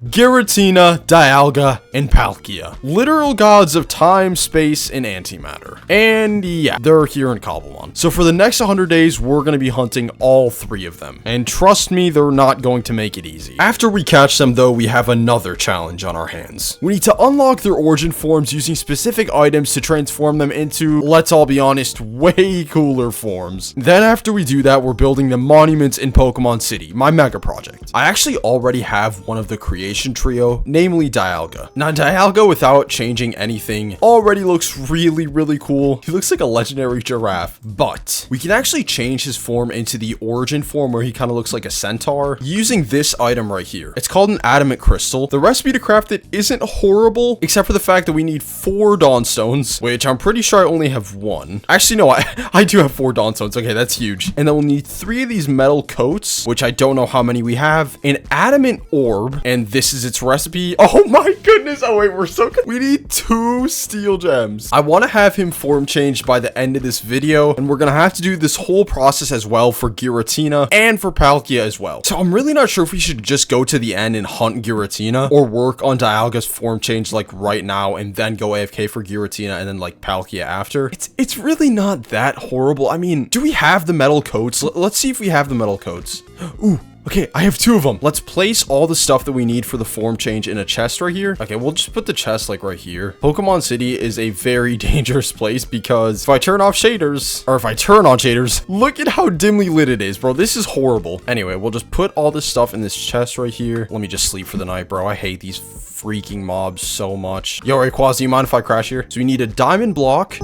Giratina, Dialga, and Palkia. Literal gods of time, space, and antimatter. And yeah, they're here in Cobblemon. So for the next 100 days, we're going to be hunting all 3 of them. And trust me, they're not going to make it easy. After we catch them though, we have another challenge on our hands. We need to unlock their origin forms using specific items to transform them into, let's all be honest, way cooler forms. Then after we do that, we're building the monuments in Pokémon City, my mega project. I actually already have one of the creation trio, namely Dialga. Now Dialga, without changing anything, already looks really cool. He looks like a legendary giraffe, but we can actually change his form into the origin form where he kind of looks like a centaur using this item right here. It's called an adamant crystal. The recipe to craft it isn't horrible, except for the fact that we need 4 dawn stones, which I'm pretty sure I only have 1. Actually, no, I do have 4 dawn stones. Okay, that's huge. And then we'll need 3 of these metal coats, which I don't know how many we have, an adamant orb, and this is its recipe. Oh my goodness. Oh wait, we're so good. We need 2 steel gems. I want to have him form changed by the end of this video, and we're gonna have to do this whole process as well for Giratina and for Palkia as well. So I'm really not sure if we should just go to the end and hunt Giratina or work on Dialga's form change like right now and then go AFK for Giratina and then like Palkia after. It's really not that horrible. I mean, do we have the metal coats? Let's see if we have the metal coats. Ooh. Okay, I have 2 of them. Let's place all the stuff that we need for the form change in a chest right here. Okay, we'll just put the chest like right here. Pokémon City is a very dangerous place because if I turn off shaders, or if I turn on shaders, look at how dimly lit it is, bro. This is horrible. Anyway, we'll just put all this stuff in this chest right here. Let me just sleep for the night, bro. I hate these freaking mobs so much. Yo, Rayquaza, do you mind if I crash here? So we need a diamond block.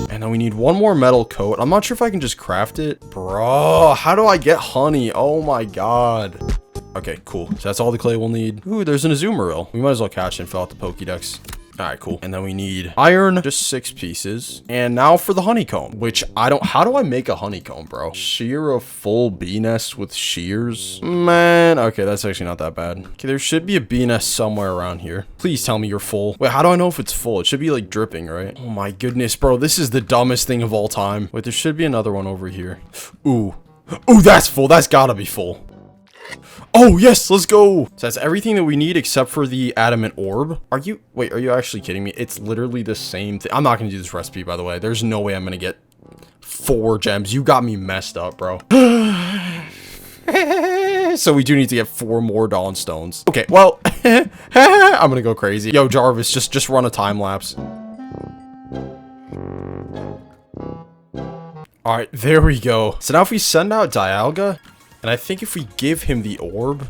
And then we need 1 more metal coat. I'm not sure if I can just craft it. Bro, how do I get honey? Oh my god. Okay, cool. So that's all the clay we'll need. Ooh, there's an Azumarill. We might as well catch it and fill out the Pokédex. All right, cool. And then we need iron, just 6 pieces. And now for the honeycomb, which how do I make a honeycomb, bro? Shear a full bee nest with shears? Man, okay, that's actually not that bad. Okay, there should be a bee nest somewhere around here. Please tell me you're full. Wait, how do I know if it's full? It should be like dripping, right? Oh my goodness, bro, this is the dumbest thing of all time. Wait, there should be another one over here. Ooh, that's full. That's gotta be full. Oh, yes, let's go. So that's everything that we need except for the adamant orb. Are you actually kidding me? It's literally the same thing. I'm not going to do this recipe, by the way. There's no way I'm going to get 4 gems. You got me messed up, bro. So we do need to get 4 more dawn stones. Okay, well, I'm going to go crazy. Yo, Jarvis, just run a time lapse. All right, there we go. So now if we send out Dialga, and I think if we give him the orb...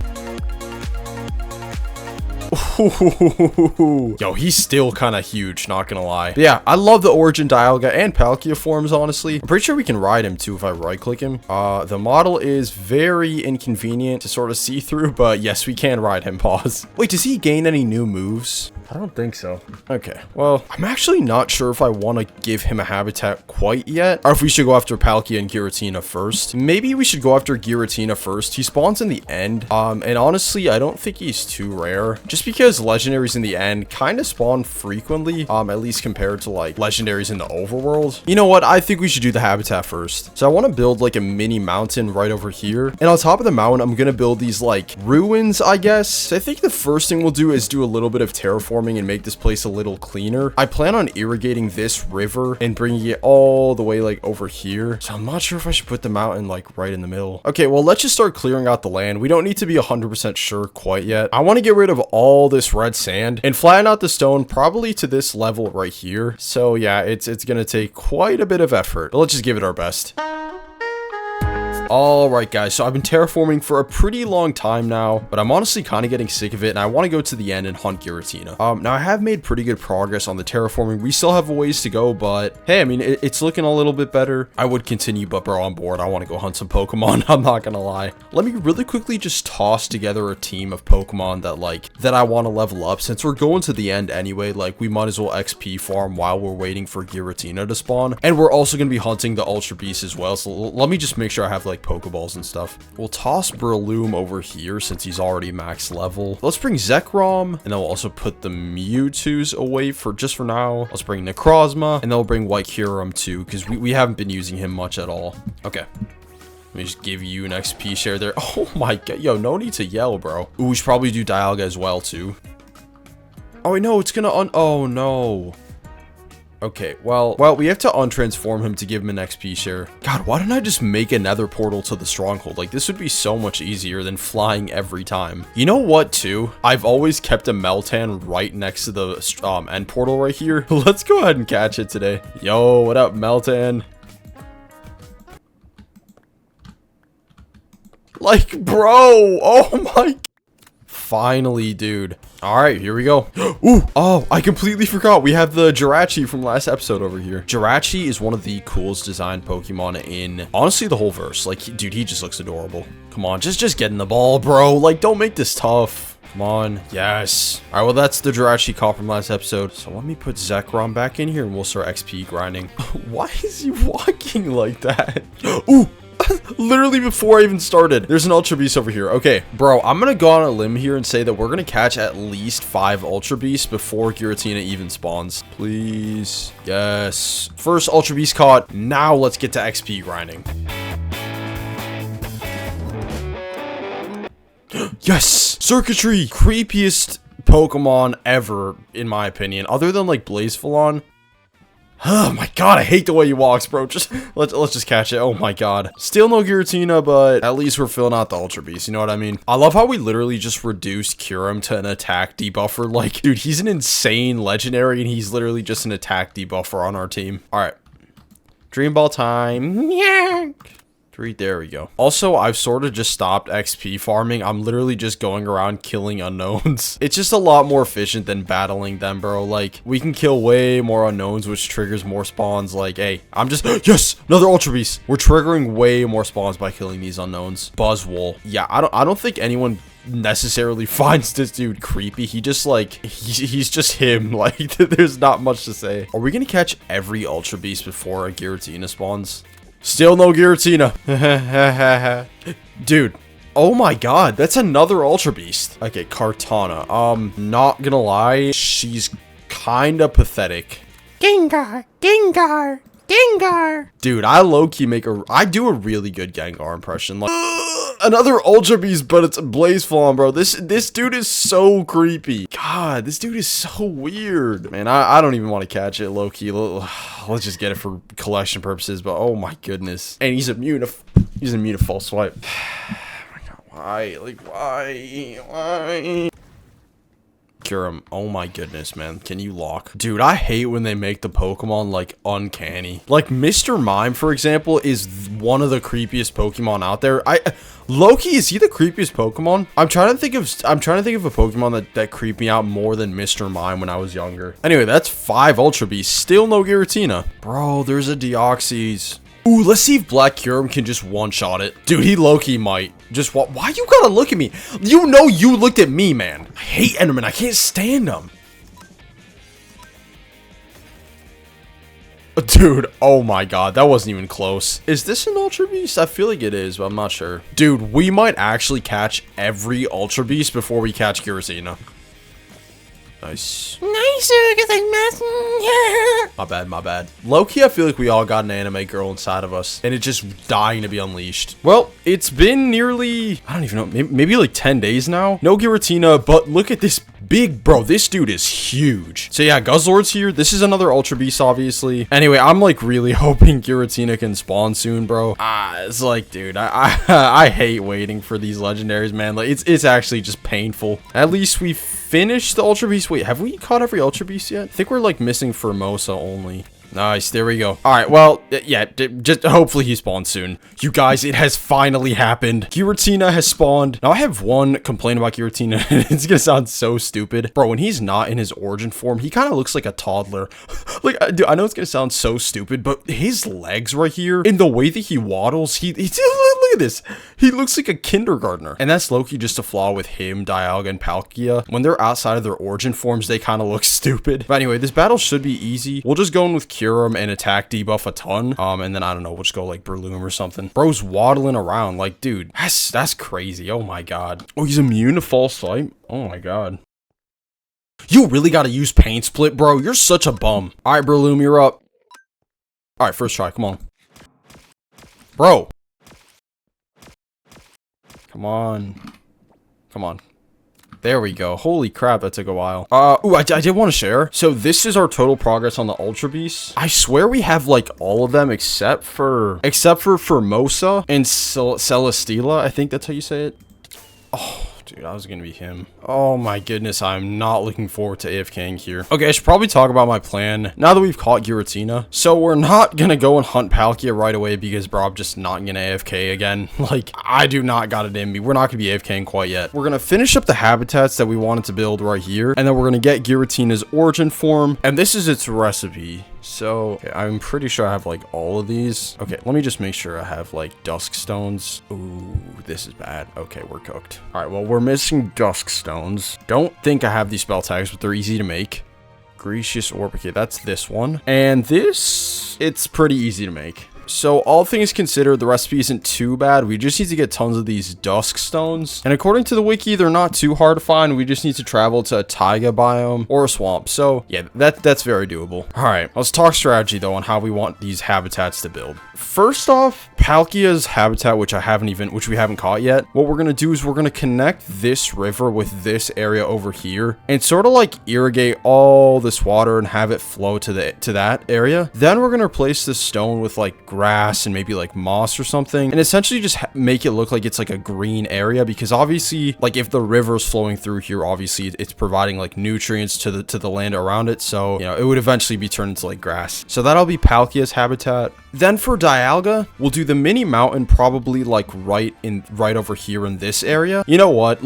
Ooh, yo, he's still kind of huge, not gonna lie. But yeah, I love the origin Dialga and Palkia forms, honestly. I'm pretty sure we can ride him too if I right-click him. The model is very inconvenient to sort of see through, but yes, we can ride him. Pause. Wait, does he gain any new moves? I don't think so. Okay, well, I'm actually not sure if I want to give him a habitat quite yet, or if we should go after Palkia and Giratina first. Maybe we should go after Giratina first. He spawns in the end, and honestly, I don't think he's too rare, just because legendaries in the end kind of spawn frequently, at least compared to like legendaries in the overworld. You know what? I think we should do the habitat first. So I want to build like a mini mountain right over here, and on top of the mountain, I'm gonna build these like ruins, I guess. So I think the first thing we'll do is do a little bit of terraforming and make this place a little cleaner. I plan on irrigating this river and bringing it all the way like over here. So I'm not sure if I should put the mountain like right in the middle. Okay, well, let's just start clearing out the land. We don't need to be 100% sure quite yet. I want to get rid of all this red sand and flatten out the stone probably to this level right here. So yeah, it's gonna take quite a bit of effort, but let's just give it our best. Alright guys, so I've been terraforming for a pretty long time now, but I'm honestly kind of getting sick of it, and I want to go to the end and hunt Giratina. Now I have made pretty good progress on the terraforming. We still have a ways to go, but hey, I mean, it's looking a little bit better. I would continue, but bro, on board. I want to go hunt some Pokemon. I'm not gonna lie. Let me really quickly just toss together a team of Pokemon that I want to level up. Since we're going to the end anyway, like we might as well XP farm while we're waiting for Giratina to spawn, and we're also going to be hunting the Ultra Beast as well. So let me just make sure I have like Pokeballs and stuff. We'll toss Breloom over here since he's already max level. Let's bring Zekrom, and then we'll also put the Mewtwo's away for now. Let's bring Necrozma, and then we'll bring White Kyurem too, because we haven't been using him much at all. Okay. Let me just give you an XP share there. Oh my god. Yo, no need to yell, bro. Ooh, we should probably do Dialga as well, too. Oh, wait, no, it's gonna oh, no. Okay, well, we have to untransform him to give him an XP share. God, why didn't I just make a nether portal to the stronghold? Like, this would be so much easier than flying every time. You know what, too? I've always kept a Meltan right next to the end portal right here. Let's go ahead and catch it today. Yo, what up, Meltan? Like, bro, oh my. Finally, dude. All right, here we go. Ooh, oh, I completely forgot. We have the Giratina from last episode over here. Giratina is one of the coolest designed Pokemon in, honestly, the whole verse. Like, dude, he just looks adorable. Come on, just get in the ball, bro. Like, don't make this tough. Come on. Yes. All right, well, that's the Giratina call from last episode. So let me put Zekrom back in here and we'll start XP grinding. Why is he walking like that? Ooh. Literally before I even started. There's an Ultra Beast over here. Okay, bro, I'm gonna go on a limb here and say that we're gonna catch at least 5 Ultra Beasts before Giratina even spawns. Please. Yes. First Ultra Beast caught. Now let's get to XP grinding. Yes! Circuitry! Creepiest Pokemon ever, in my opinion. Other than, like, Blazivolon. Oh my god, I hate the way he walks, bro. Just let's just catch it. Oh my god. Still no Giratina, but at least we're filling out the Ultra Beast. You know what I mean? I love how we literally just reduced Kyurem to an attack debuffer. Like, dude, he's an insane legendary, and he's literally just an attack debuffer on our team. All right, Dream Ball time. Yeah. There we go. Also, I've sort of just stopped XP farming. I'm literally just going around killing unknowns. It's just a lot more efficient than battling them, bro. Like, we can kill way more unknowns, which triggers more spawns. Like, hey, I'm just yes, another Ultra Beast. We're triggering way more spawns by killing these unknowns. Buzzwole. Yeah, I don't think anyone necessarily finds this dude creepy. He just like he's just him. Like, there's not much to say. Are we gonna catch every Ultra Beast before a Giratina spawns? Still no Giratina. Dude. Oh my god, that's another Ultra Beast. Okay, Kartana. Not gonna lie, she's kinda pathetic. Gengar, Gengar, Gengar. Dude, I do a really good Gengar impression. Like, another Ultra Beast, but it's a Blazivolon, bro. This dude is so creepy. God, this dude is so weird. Man, I don't even want to catch it, low-key. Let's just get it for collection purposes, but oh my goodness. And he's immune to false swipe. Oh my god, why? Like, why? Kyurem, oh my goodness, man. Can you lock? Dude, I hate when they make the Pokemon, like, uncanny. Like, Mr. Mime, for example, is one of the creepiest Pokemon out there. Loki, is he the creepiest Pokemon? I'm trying to think of a Pokemon that creeped me out more than Mr. Mime when I was younger. Anyway, that's 5 Ultra Beasts. Still no Giratina. Bro, there's a Deoxys. Ooh, let's see if Black Kyurem can just one-shot it. Dude, he low-key might. Just what? Why you gotta look at me? You know you looked at me, man. I hate Enderman. I can't stand them. Dude, oh my god, that wasn't even close. Is this an Ultra Beast? I feel like it is, but I'm not sure. Dude, we might actually catch every Ultra Beast before we catch Giratina. Nice. Nicer, because I'm messing. My bad. Low-key, I feel like we all got an anime girl inside of us, and it's just dying to be unleashed. Well, it's been nearly, I don't even know, maybe like 10 days now. No Giratina, but look at this big, bro, this dude is huge. So yeah, Guzzlord's here. This is another Ultra Beast, obviously. Anyway, I'm like really hoping Giratina can spawn soon, bro. It's like, dude, I hate waiting for these legendaries, man. Like, it's actually just painful. At least we finished the Ultra Beast. Wait, have we caught every Ultra Beast yet? I think we're like missing Formosa only. Nice, there we go. All right, well, yeah, just hopefully he spawns soon. You guys, it has finally happened. Giratina has spawned. Now, I have one complaint about Giratina. It's gonna sound so stupid. Bro, when he's not in his origin form, he kind of looks like a toddler. Like, dude, I know it's gonna sound so stupid, but his legs right here, and the way that he waddles, look at this. He looks like a kindergartner. And that's low-key just a flaw with him, Dialga, and Palkia. When they're outside of their origin forms, they kind of look stupid. But anyway, this battle should be easy. We'll just go in with Kyurem and attack debuff a ton. And then I don't know, we'll just go like Breloom or something. Bro's waddling around. Like, dude, that's crazy. Oh my god. Oh, he's immune to false swipe. Oh my god. You really gotta use Paint Split, bro. You're such a bum. All right, Breloom, you're up. All right, first try. Come on. Bro. Come on. Come on. There we go. Holy crap, that took a while. Ooh, I did want to share. So this is our total progress on the Ultra Beasts. I swear we have like all of them except for Formosa and Celesteela. I think that's how you say it. Oh, dude, I was gonna be him. Oh my goodness, I'm not looking forward to AFKing here. Okay, I should probably talk about my plan now that we've caught Giratina. So we're not gonna go and hunt Palkia right away because, bro, I'm just not gonna AFK again. Like, I do not got it in me. We're not gonna be AFKing quite yet. We're gonna finish up the habitats that we wanted to build right here, and then we're gonna get Giratina's origin form, and this is its recipe. So, okay, I'm pretty sure I have, like, all of these. Okay, let me just make sure I have, like, dusk stones. Ooh, this is bad. Okay, we're cooked. All right, well, we're missing dusk stones. Don't think I have these spell tags, but they're easy to make. Gracious Orb. Okay, that's this one. And this, it's pretty easy to make. So all things considered, the recipe isn't too bad. We just need to get tons of these dusk stones. And according to the wiki, they're not too hard to find. We just need to travel to a taiga biome or a swamp. So yeah, that's very doable. All right, let's talk strategy though on how we want these habitats to build. First off, Palkia's habitat, which we haven't caught yet. What we're gonna do is we're gonna connect this river with this area over here and sort of like irrigate all this water and have it flow to that area. Then we're gonna replace the stone with like grass and maybe like moss or something, and essentially just make it look like it's like a green area, because obviously, like, if the river's flowing through here, obviously it's providing like nutrients to the land around it, so you know it would eventually be turned into like grass. So that'll be Palkia's habitat. Then for Dialga, we'll do the mini mountain probably like right over here in this area. You know what,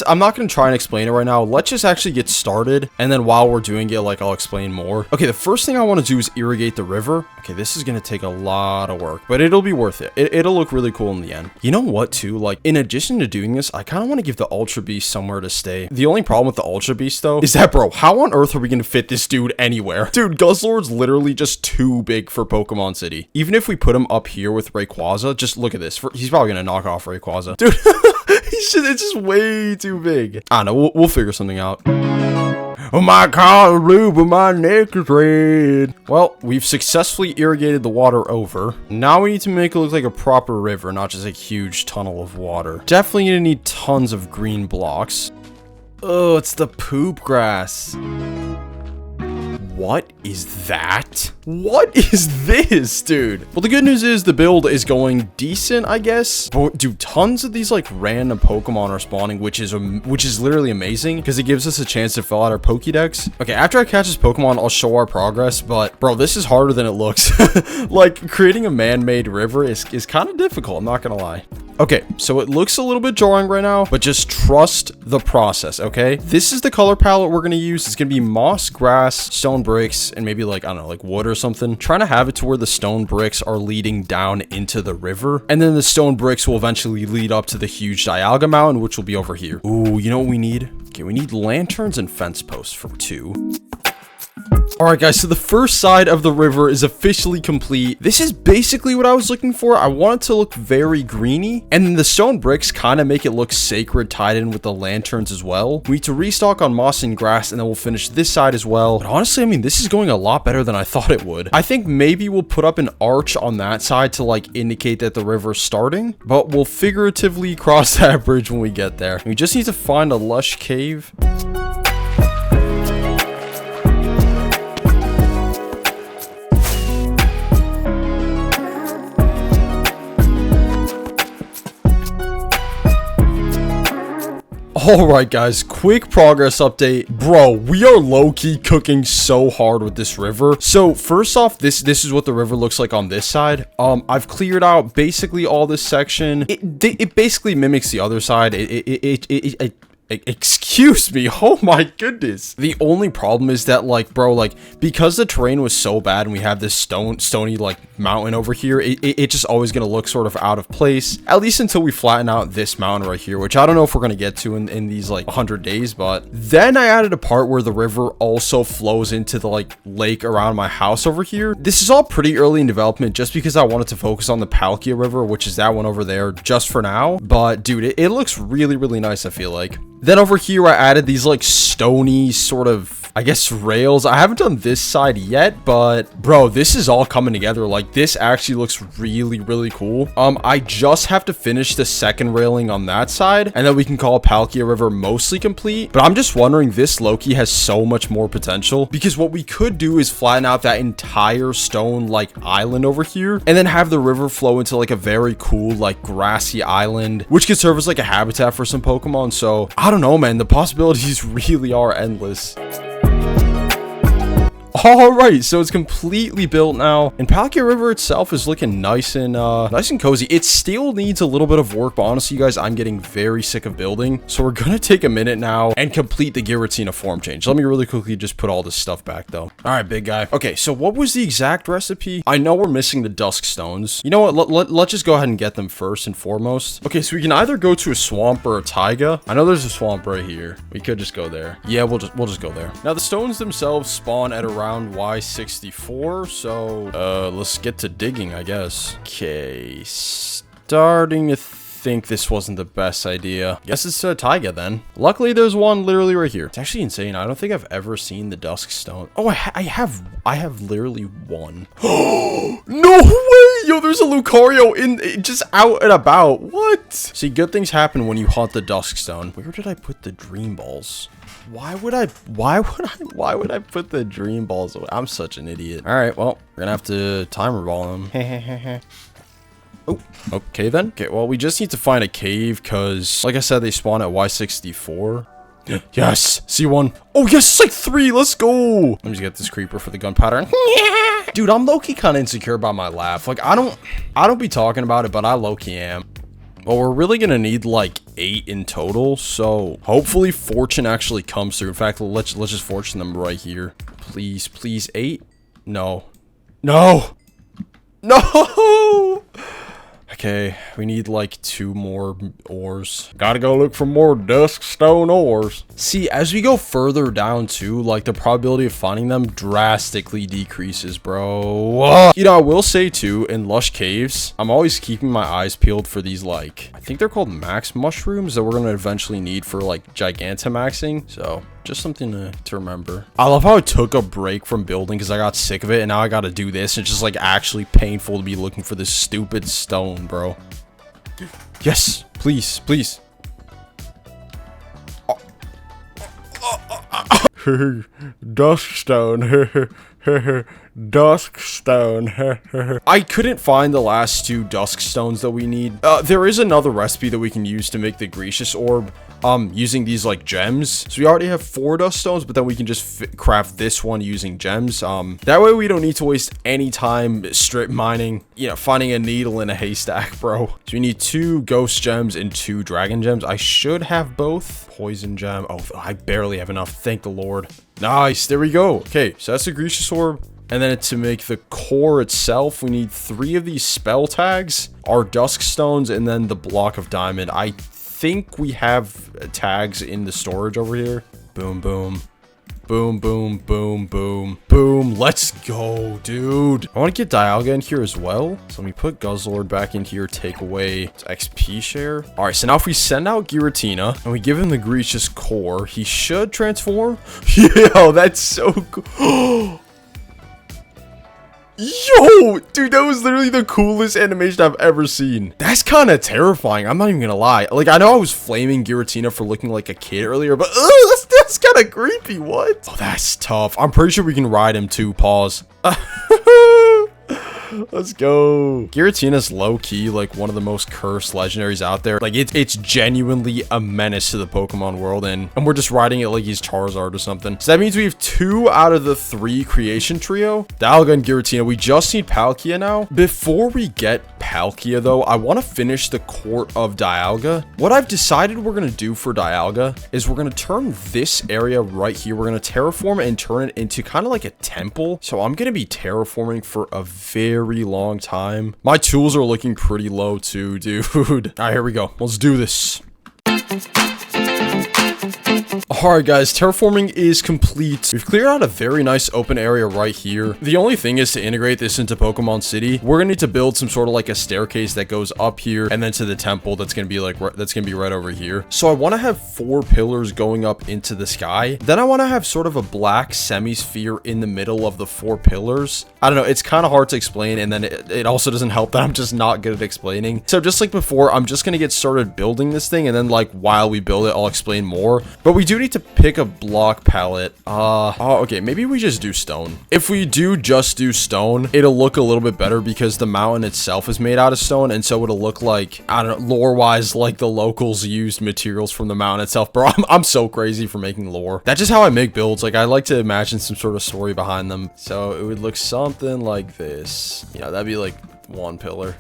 I'm not gonna try and explain it right now. Let's just actually get started, and then while we're doing it, like, I'll explain more. Okay, the first thing I want to do is irrigate the river. Okay, this is gonna take a lot of work, but it'll be worth it. It'll look really cool in the end. You know what too, like, in addition to doing this, I kind of want to give the Ultra Beast somewhere to stay. The only problem with the Ultra Beast though is that, bro, how on earth are we gonna fit this dude anywhere? Dude, Guzzlord's literally just too big for Pokemon City. Even if we put him up here with Rayquaza, just look at this. He's probably gonna knock off Rayquaza. Dude, it's just way too big. I don't know, we'll figure something out. Oh, my collar is blue, but my neck is red. Well, we've successfully irrigated the water over. Now we need to make it look like a proper river, not just a huge tunnel of water. Definitely gonna need tons of green blocks. Oh, it's the poop grass. What is that? What is this, dude? Well, the good news is the build is going decent, I guess. But dude, tons of these like random Pokemon are spawning, which is literally amazing because it gives us a chance to fill out our Pokédex. Okay, after I catch this Pokemon, I'll show our progress. But bro, this is harder than it looks. Like, creating a man-made river is kind of difficult, I'm not gonna lie. Okay, so it looks a little bit jarring right now, but just trust the process, okay? This is the color palette we're gonna use. It's gonna be moss, grass, stone bricks, and maybe like, I don't know, like wood or something. Trying to have it to where the stone bricks are leading down into the river, and then the stone bricks will eventually lead up to the huge Dialga mountain, which will be over here. Ooh, you know what we need? Okay, we need lanterns and fence posts for 2. Alright guys, so the first side of the river is officially complete. This is basically what I was looking for. I want it to look very greeny, and then the stone bricks kind of make it look sacred, tied in with the lanterns as well. We need to restock on moss and grass, and then we'll finish this side as well. But honestly, I mean, this is going a lot better than I thought it would. I think maybe we'll put up an arch on that side to like indicate that the river's starting, but we'll figuratively cross that bridge when we get there. We just need to find a lush cave. Alright guys, quick progress update. Bro, we are low-key cooking so hard with this river. So first off, this is what the river looks like on this side. I've cleared out basically all this section. It basically mimics the other side. Excuse me, oh my goodness. The only problem is that, like, bro, like, because the terrain was so bad and we have this stony like mountain over here, it's just always gonna look sort of out of place, at least until we flatten out this mountain right here, which I don't know if we're gonna get to in these like 100 days. But then I added a part where the river also flows into the like lake around my house over here. This is all pretty early in development just because I wanted to focus on the Palkia River, which is that one over there, just for now. But dude, it looks really nice, I feel like. Then over here, I added these like stony sort of, I guess, rails. I haven't done this side yet, but bro, this is all coming together. Like, this actually looks really, really cool. I just have to finish the second railing on that side, and then we can call Palkia River mostly complete. But I'm just wondering, this Loki has so much more potential, because what we could do is flatten out that entire stone like island over here, and then have the river flow into like a very cool like grassy island, which could serve as like a habitat for some Pokemon. So I don't know, man, the possibilities really are endless. All right, so it's completely built now, and Palkia River itself is looking nice and cozy. It still needs a little bit of work, but honestly, you guys, I'm getting very sick of building. So we're gonna take a minute now and complete the Giratina form change. Let me really quickly just put all this stuff back, though. All right, big guy. Okay, so what was the exact recipe? I know we're missing the dusk stones. You know what? Let's just go ahead and get them first and foremost. Okay, so we can either go to a swamp or a taiga. I know there's a swamp right here. We could just go there. Yeah, we'll just go there. Now the stones themselves spawn at around Y64, so let's get to digging, I guess. Okay, starting to think this wasn't the best idea. Guess it's a taiga then. Luckily there's one literally right here. It's actually insane. I don't think I've ever seen the dusk stone. Oh, I have literally one. No way! Yo, there's a Lucario just out and about. What? See, good things happen when you hunt the dusk stone. Where did I put the dream balls? Why would I put the dream balls away? I'm such an idiot. All right, well, we're gonna have to timer ball them. Oh, okay then. Okay, well, we just need to find a cave because, like I said, they spawn at Y64. Yes, see one. Oh, yes, it's like 3. Let's go. Let me just get this creeper for the gunpowder. Dude, I'm low-key kind of insecure about my laugh. Like, I don't be talking about it, but I low-key am. Well, we're really gonna need like 8 in total, so hopefully fortune actually comes through. In fact, let's just fortune them right here. Please 8. No. Okay, we need like 2 more ores. Gotta go look for more dusk stone ores. See, as we go further down too, like the probability of finding them drastically decreases, bro. You know, I will say too, in Lush Caves, I'm always keeping my eyes peeled for these, like, I think they're called max mushrooms that we're gonna eventually need for like Gigantamaxing. So just something to remember. I love how I took a break from building because I got sick of it, and now I gotta do this. It's just like actually painful to be looking for this stupid stone, bro. Yes, please. Dusk stone. Dusk stone. I couldn't find the last 2 dusk stones that we need. There is another recipe that we can use to make the Gracious Orb, using these like gems. So we already have 4 dusk stones, but then we can just craft this one using gems. That way we don't need to waste any time strip mining, you know, finding a needle in a haystack, bro. So we need 2 ghost gems and 2 dragon gems. I should have both. Poison gem. Oh, I barely have enough. Thank the Lord. Nice. There we go. Okay, so that's the Gracious Orb. And then to make the core itself, we need 3 of these spell tags, our dusk stones, and then the block of diamond. I think we have tags in the storage over here. Boom, boom. Boom, boom, boom, boom, boom. Let's go, dude. I want to get Dialga in here as well. So let me put Guzzlord back in here, take away XP share. All right, so now if we send out Giratina and we give him the Gracious Core, he should transform. Yo, that's so cool. Yo, dude, that was literally the coolest animation I've ever seen. That's kind of terrifying. I'm not even gonna lie. Like, I know I was flaming Giratina for looking like a kid earlier, but that's kind of creepy. What? Oh, that's tough. I'm pretty sure we can ride him too. Pause. Let's go. Giratina's low-key like one of the most cursed legendaries out there. Like, it's genuinely a menace to the Pokemon world, and we're just riding it like he's Charizard or something. So that means we have 2 out of the 3 creation trio. Dialga and Giratina. We just need Palkia now. Before we get Palkia, though, I want to finish the court of Dialga. What I've decided we're going to do for Dialga is we're going to turn this area right here. We're going to terraform and turn it into kind of like a temple. So I'm going to be terraforming for a very long time. My tools are looking pretty low too, dude. All right, here we go. Let's do this. again. Alright guys, terraforming is complete. We've cleared out a very nice open area right here. The only thing is to integrate this into Pokemon City. We're gonna need to build some sort of like a staircase that goes up here and then to the temple that's gonna be like, that's gonna be right over here. So I want to have 4 pillars going up into the sky. Then I want to have sort of a black semi-sphere in the middle of the 4 pillars. I don't know, it's kind of hard to explain, and then it also doesn't help that I'm just not good at explaining. So just like before, I'm just gonna get started building this thing, and then like while we build it, I'll explain more. But we do need to pick a block palette. Oh, okay, maybe we just do stone. If we do just do stone, it'll look a little bit better because the mountain itself is made out of stone, and so it'll look like, I don't know, lore-wise, like the locals used materials from the mountain itself. Bro, I'm so crazy for making lore. That's just how I make builds. Like, I like to imagine some sort of story behind them. So it would look something like this. Yeah, that'd be like 1 pillar.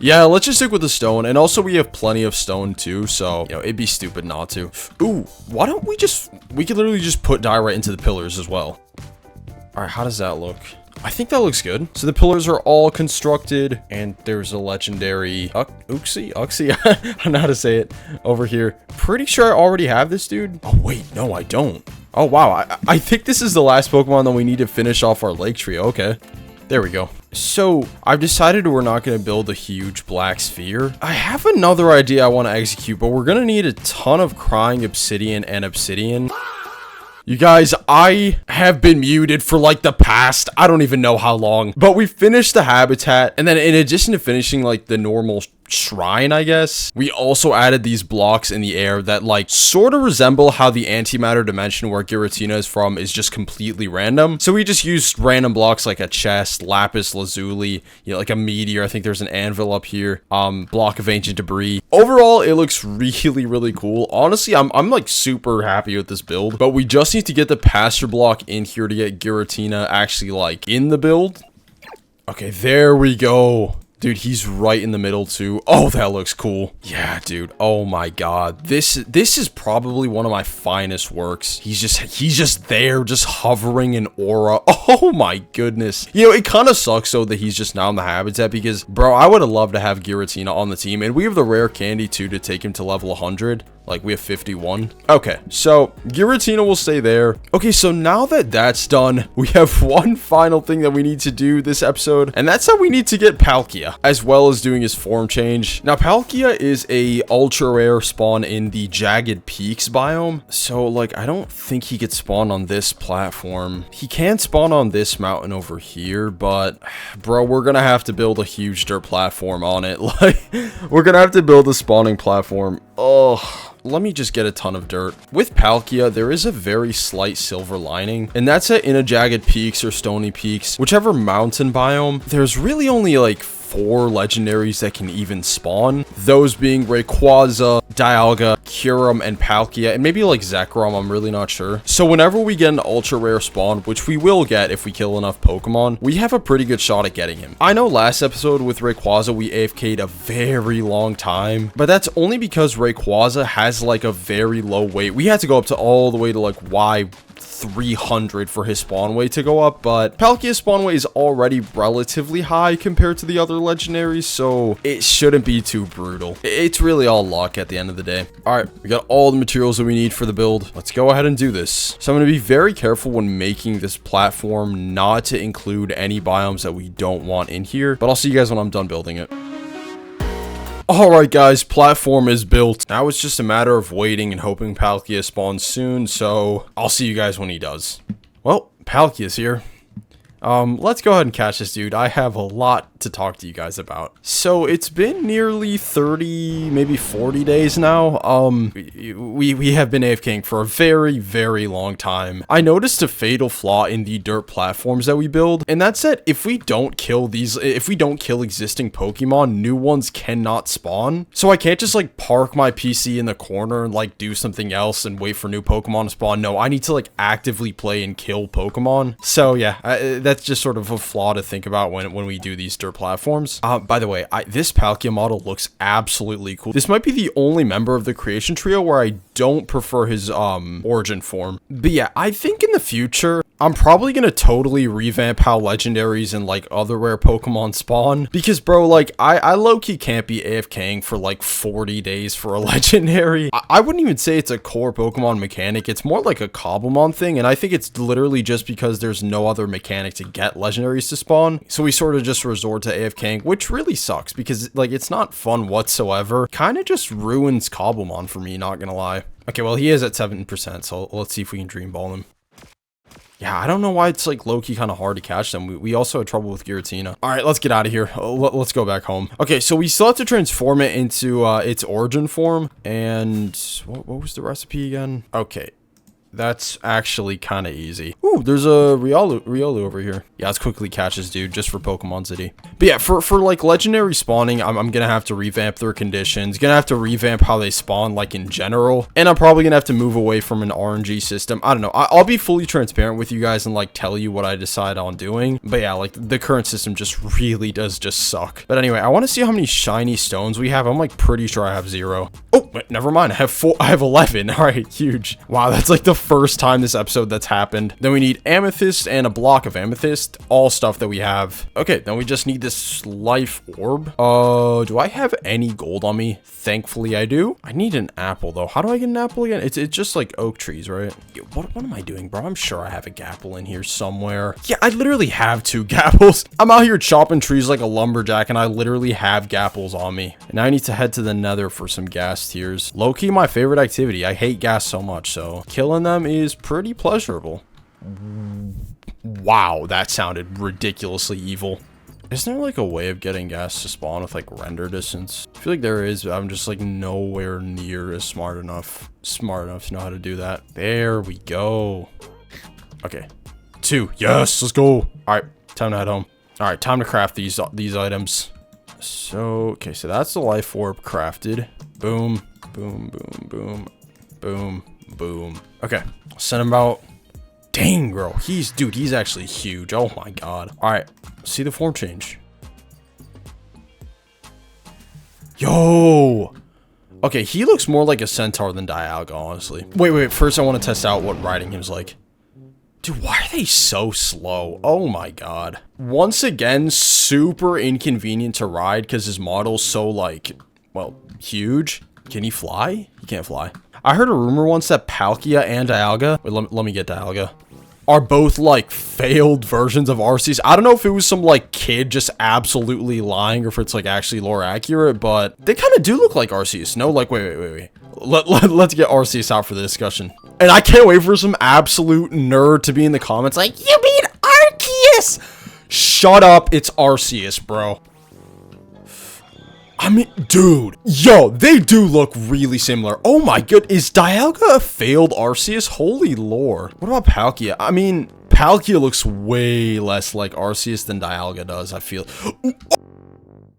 Yeah, let's just stick with the stone. And also we have plenty of stone too, so you know, it'd be stupid not to. Ooh, why don't we could literally just put dye right into the pillars as well. All right, how does that look? I think that looks good. So the pillars are all constructed, and there's a legendary Uxie, I don't know how to say it, over here. Pretty sure I already have this dude. Oh wait, no, I don't. Oh wow, I think this is the last Pokemon that we need to finish off our lake trio. Okay, there we go. So I've decided we're not going to build a huge black sphere. I have another idea I want to execute, but we're going to need a ton of crying obsidian and obsidian. You guys, I have been muted for like the past, I don't even know how long, but we finished the habitat, and then in addition to finishing like the normal shrine, I guess, we also added these blocks in the air that like sort of resemble how the antimatter dimension where Giratina is from is just completely random. So we just used random blocks like a chest, lapis lazuli, you know, like a meteor. I think there's an anvil up here, block of ancient debris. Overall, it looks really, really cool. Honestly, I'm like super happy with this build, but we just need to get the pasture block in here to get Giratina actually like in the build. Okay, there we go. Dude, he's right in the middle too. Oh, that looks cool. Yeah, dude. Oh my god. This is probably one of my finest works. He's just there, just hovering in aura. Oh my goodness. You know, it kind of sucks though that he's just now in the habitat because, bro, I would have loved to have Giratina on the team, and we have the rare candy too to take him to level 100. Like, we have 51. Okay, so Giratina will stay there. Okay, so now that that's done, we have one final thing that we need to do this episode, and that's how we need to get Palkia, as well as doing his form change. Now, Palkia is a ultra rare spawn in the Jagged Peaks biome, so like, I don't think he could spawn on this platform. He can spawn on this mountain over here, but bro, we're gonna have to build a huge dirt platform on it. Like, we're gonna have to build a spawning platform. Oh, let me just get a ton of dirt. With Palkia, there is a very slight silver lining, and that's that in a Jagged Peaks or Stony Peaks, whichever mountain biome, there's really only like 4 legendaries that can even spawn, those being Rayquaza, Dialga, Kyurem, and Palkia, and maybe like Zekrom, I'm really not sure. So whenever we get an ultra rare spawn, which we will get if we kill enough Pokemon, we have a pretty good shot at getting him. I know last episode with Rayquaza we AFK'd a very long time, but that's only because Rayquaza has like a very low weight. We had to go up to all the way to like Y300 for his spawn weight to go up, but Palkia's spawn weight is already relatively high compared to the other legendaries, so it shouldn't be too brutal. It's really all luck at the end of the day. All right, we got all the materials that we need for the build. Let's go ahead and do this. So I'm going to be very careful when making this platform not to include any biomes that we don't want in here, but I'll see you guys when I'm done building it. Alright guys, platform is built. Now it's just a matter of waiting and hoping Palkia spawns soon, so I'll see you guys when he does. Well, Palkia's here. Let's go ahead and catch this dude. I have a lot to talk to you guys about. So it's been nearly 30, maybe 40 days now. We have been AFKing for a very, very long time. I noticed a fatal flaw in the dirt platforms that we build, and that's that if we don't kill existing Pokemon, new ones cannot spawn. So I can't just like park my PC in the corner and like do something else and wait for new Pokemon to spawn. No, I need to like actively play and kill Pokemon. So yeah, that's just sort of a flaw to think about when we do these dirt platforms. By the way, this Palkia model looks absolutely cool. This might be the only member of the creation trio where I don't prefer his origin form. But yeah, I think in the future I'm probably gonna totally revamp how legendaries and like other rare Pokemon spawn, because bro, like I low-key can't be AFKing for like 40 days for a legendary. I wouldn't even say it's a core Pokemon mechanic. It's more like a Cobblemon thing, and I think it's literally just because there's no other mechanic to get legendaries to spawn, so we sort of just resort to AFKing, which really sucks because like it's not fun whatsoever. Kind of just ruins Cobblemon for me, not gonna lie. Okay, well he is at 7%, so let's see if we can Dream Ball him. Yeah, I don't know why it's like low-key kind of hard to catch them. We also had trouble with Giratina. All right, let's get out of here. Let's go back home. Okay, so we still have to transform it into its origin form. And what was the recipe again? Okay. That's actually kind of easy. Ooh, there's a Riolu over here. Yeah, let's quickly catch this dude just for Pokemon City. But yeah, for like legendary spawning, I'm gonna have to revamp their conditions. Gonna have to revamp how they spawn like in general. And I'm probably gonna have to move away from an RNG system. I don't know. I'll be fully transparent with you guys and like tell you what I decide on doing. But yeah, like the current system just really does just suck. But anyway, I want to see how many shiny stones we have. I'm like pretty sure I have 0. Oh, wait, never mind. I have 11. All right, huge. Wow, that's like the first time this episode that's happened. Then we need amethyst and a block of amethyst, all stuff that we have. Okay, then we just need this life orb. Do I have any gold on me? Thankfully I do. I need an apple though. How do I get an apple again? It's just like oak trees, right? What am I doing, bro? I'm sure I have a gapple in here somewhere. Yeah, I literally have 2 gapples. I'm out here chopping trees like a lumberjack and I literally have gapples on me. And now I need to head to the nether for some gas tiers. Low-key my favorite activity. I hate gas so much, so killing them is pretty pleasurable. Wow, that sounded ridiculously evil. Isn't there like a way of getting gas to spawn with like render distance? I feel like there is, but I'm just like nowhere near as smart enough to know how to do that. There we go. Okay, 2. Yes, let's go. All right, time to head home. All right, time to craft these items. So, okay, so that's the life orb crafted. Boom, boom, boom, boom, boom, boom. Okay, send him out. Dang, bro. Dude, he's actually huge. Oh my god. All right, see the form change. Yo. Okay, he looks more like a centaur than Dialga, honestly. Wait. First, I want to test out what riding him's like. Dude, why are they so slow? Oh my god. Once again, super inconvenient to ride because his model's so, like, well, huge. Can he fly? He can't fly. I heard a rumor once that Palkia and Dialga, wait, let me get Dialga, are both, like, failed versions of Arceus. I don't know if it was some, like, kid just absolutely lying or if it's, like, actually lore accurate, but they kind of do look like Arceus. No, like, wait. Let's get Arceus out for the discussion. And I can't wait for some absolute nerd to be in the comments like, you mean Arceus? Shut up, it's Arceus, bro. I mean, dude, yo, they do look really similar. Oh my god, is Dialga a failed Arceus? Holy lore. What about Palkia? I mean, Palkia looks way less like Arceus than Dialga does, I feel.